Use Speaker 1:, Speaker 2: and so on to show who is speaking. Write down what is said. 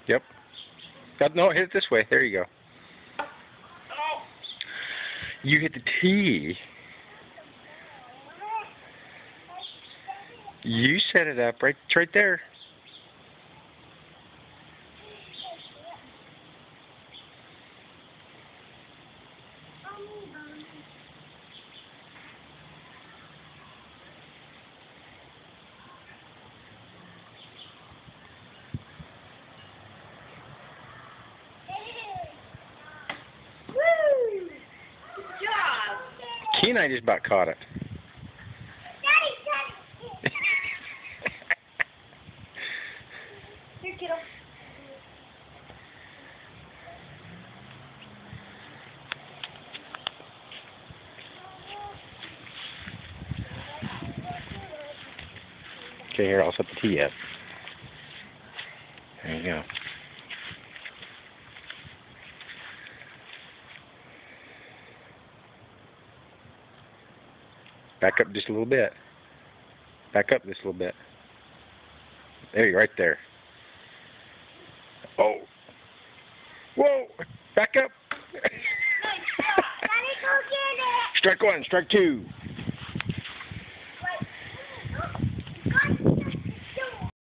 Speaker 1: Yep. No, hit it this way. There you go. You hit the tee. You set it up right, it's right there.
Speaker 2: Woo! Good job.
Speaker 1: Kenai just about caught it.
Speaker 2: Daddy. Here, kiddo.
Speaker 1: Okay, here, I'll set the tee up. There you go. Back up just a little bit. Back up just a little bit. There you go, right there. Oh. Whoa! Back up!
Speaker 2: Daddy, go get it.
Speaker 1: Strike one, strike two.